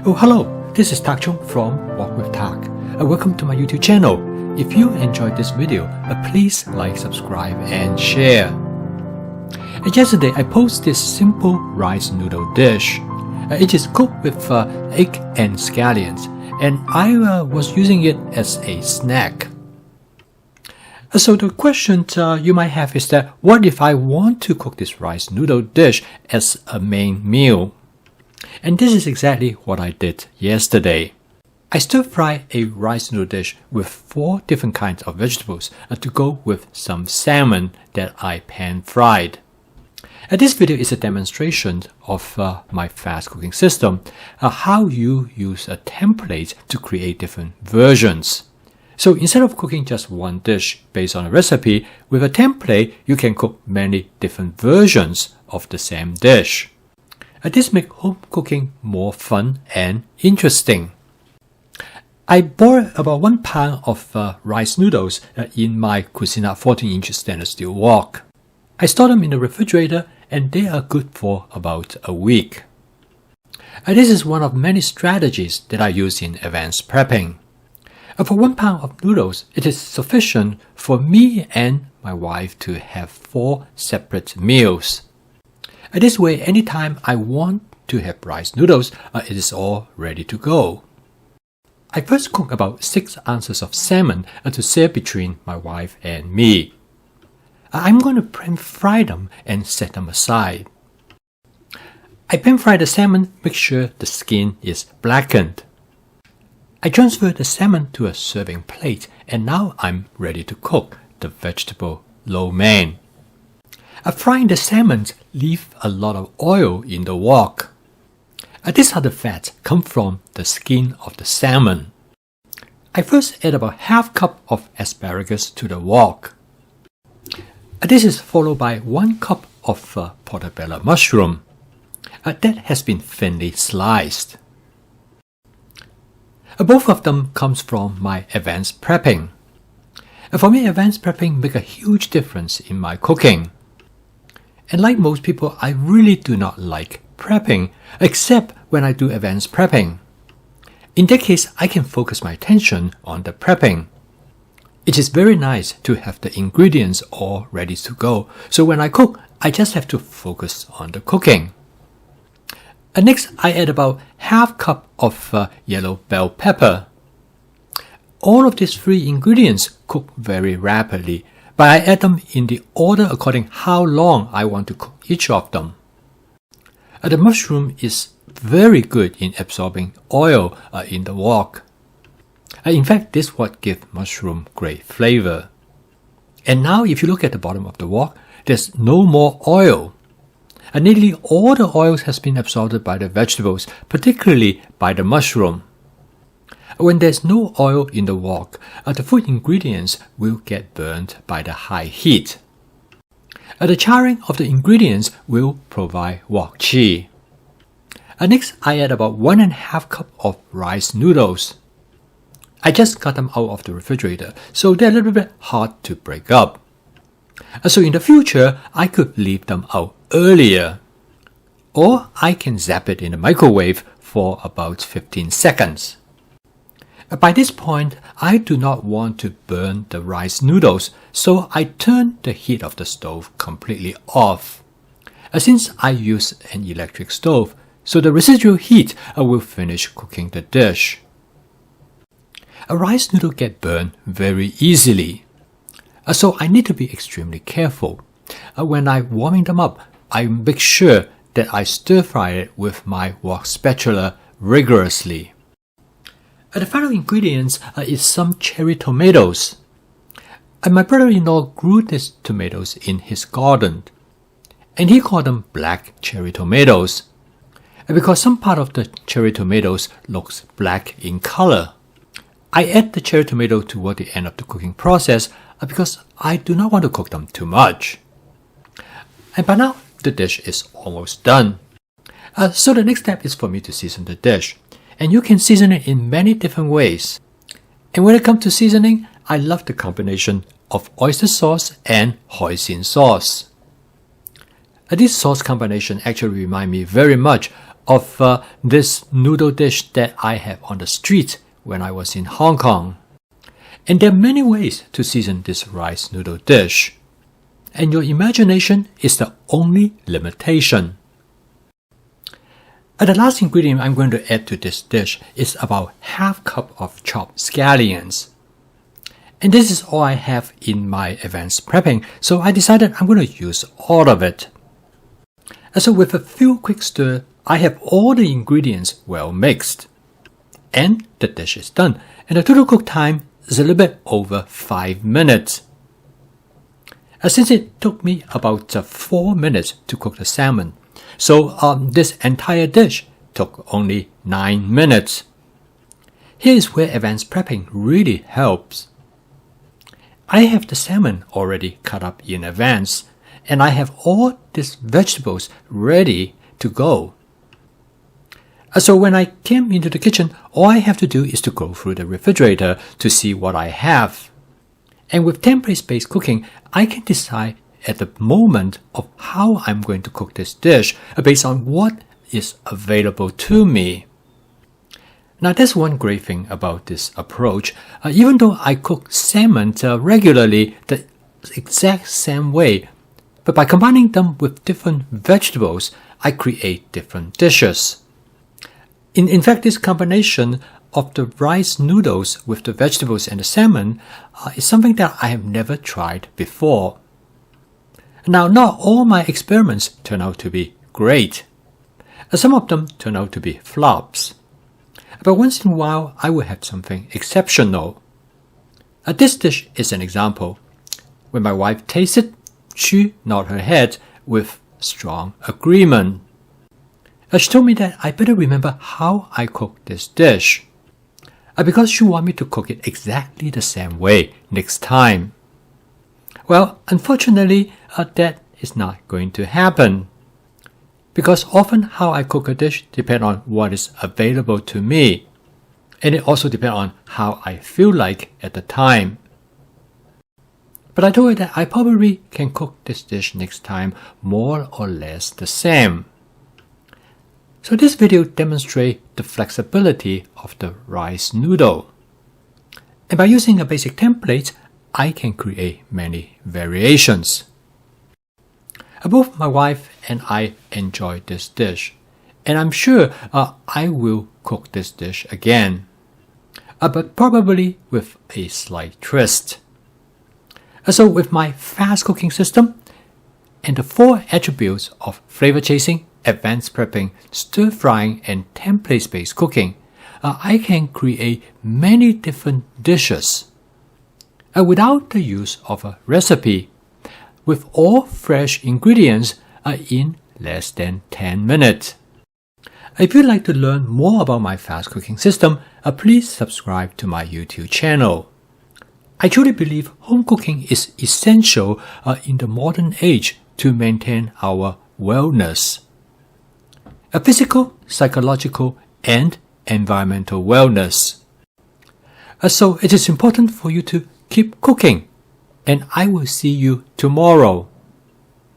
Oh, hello, this is Tak Chung from Walk with Tak. Welcome to my YouTube channel. If you enjoyed this video, please like, subscribe and share. Yesterday I posted this simple rice noodle dish. It is cooked with egg and scallions, and I was using it as a snack. So the question you might have is that, what if I want to cook this rice noodle dish as a main meal? And this is exactly what I did yesterday. I stir-fried a rice noodle dish with 4 different kinds of vegetables to go with some salmon that I pan-fried. This video is a demonstration of my fast cooking system, how you use a template to create different versions. So instead of cooking just one dish based on a recipe, with a template you can cook many different versions of the same dish. This makes home cooking more fun and interesting. I bought about 1 pound of rice noodles in my Cuisine 14-inch stainless steel wok. I store them in the refrigerator and they are good for about a week. This is one of many strategies that I use in advanced prepping. For 1 pound of noodles, it is sufficient for me and my wife to have 4 separate meals. This way, anytime I want to have rice noodles, it is all ready to go. I first cook about 6 ounces of salmon to share between my wife and me. I'm going to pan-fry them and set them aside. I pan-fry the salmon, make sure the skin is blackened. I transfer the salmon to a serving plate, and now I'm ready to cook the vegetable lo mein. Frying the salmon leaves a lot of oil in the wok. These are the fats come from the skin of the salmon. I first add about ½ cup of asparagus to the wok. This is followed by 1 cup of portobello mushroom that has been thinly sliced. Both of them comes from my advanced prepping. For me, advanced prepping make a huge difference in my cooking. And like most people, I really do not like prepping, except when I do advanced prepping. In that case, I can focus my attention on the prepping. It is very nice to have the ingredients all ready to go, so when I cook, I just have to focus on the cooking. Next, I add about ½ cup of yellow bell pepper. All of these 3 ingredients cook very rapidly, but I add them in the order according how long I want to cook each of them. The mushroom is very good in absorbing oil in the wok. In fact, this is what gives mushroom great flavor. And now if you look at the bottom of the wok, there's no more oil. Nearly all the oils has been absorbed by the vegetables, particularly by the mushroom. When there's no oil in the wok, the food ingredients will get burned by the high heat. The charring of the ingredients will provide wok chi. Next, I add about 1½ cup of rice noodles. I just got them out of the refrigerator, so they're a little bit hard to break up. So in the future, I could leave them out earlier. Or I can zap it in the microwave for about 15 seconds. By this point, I do not want to burn the rice noodles, so I turn the heat of the stove completely off. Since I use an electric stove, so the residual heat will finish cooking the dish. A rice noodle gets burned very easily, so I need to be extremely careful. When I'm warming them up, I make sure that I stir-fry it with my wok spatula rigorously. The final ingredients is some cherry tomatoes. My brother-in-law grew these tomatoes in his garden, and he called them black cherry tomatoes, because some part of the cherry tomatoes looks black in color. I add the cherry tomato toward the end of the cooking process because I do not want to cook them too much. And by now, the dish is almost done. So the next step is for me to season the dish. And you can season it in many different ways. And when it comes to seasoning, I love the combination of oyster sauce and hoisin sauce. This sauce combination actually reminds me very much of this noodle dish that I have on the street when I was in Hong Kong. And there are many ways to season this rice noodle dish. And your imagination is the only limitation. The last ingredient I'm going to add to this dish is about half cup of chopped scallions. And this is all I have in my advanced prepping, so I decided I'm going to use all of it. And so with a few quick stir, I have all the ingredients well mixed. And the dish is done, and the total cook time is a little bit over 5 minutes. Since it took me about 4 minutes to cook the salmon, so this entire dish took only 9 minutes. Here is where advanced prepping really helps. I have the salmon already cut up in advance, and I have all these vegetables ready to go. So when I came into the kitchen, all I have to do is to go through the refrigerator to see what I have. And with template-based cooking, I can decide at the moment of how I'm going to cook this dish based on what is available to me. Now that's one great thing about this approach. Even though I cook salmon regularly the exact same way, but by combining them with different vegetables, I create different dishes. In fact, this combination of the rice noodles with the vegetables and the salmon is something that I have never tried before. Now, not all my experiments turn out to be great. Some of them turn out to be flops. But once in a while, I will have something exceptional. This dish is an example. When my wife tasted, she nodded her head with strong agreement. She told me that I better remember how I cook this dish, because she wants me to cook it exactly the same way next time. Well, unfortunately, that is not going to happen, because often how I cook a dish depends on what is available to me, and it also depends on how I feel like at the time. But I told her that I probably can cook this dish next time more or less the same. So this video demonstrates the flexibility of the rice noodle. And by using a basic template, I can create many variations. Both my wife and I enjoy this dish, and I'm sure I will cook this dish again, but probably with a slight twist. So with my fast cooking system and the 4 attributes of flavor chasing, advanced prepping, stir frying, and template-based cooking, I can create many different dishes without the use of a recipe, with all fresh ingredients in less than 10 minutes. If you'd like to learn more about my fast cooking system, please subscribe to my YouTube channel. I truly believe home cooking is essential in the modern age to maintain our wellness. A physical, psychological, and environmental wellness. So it is important for you to keep cooking, and I will see you tomorrow.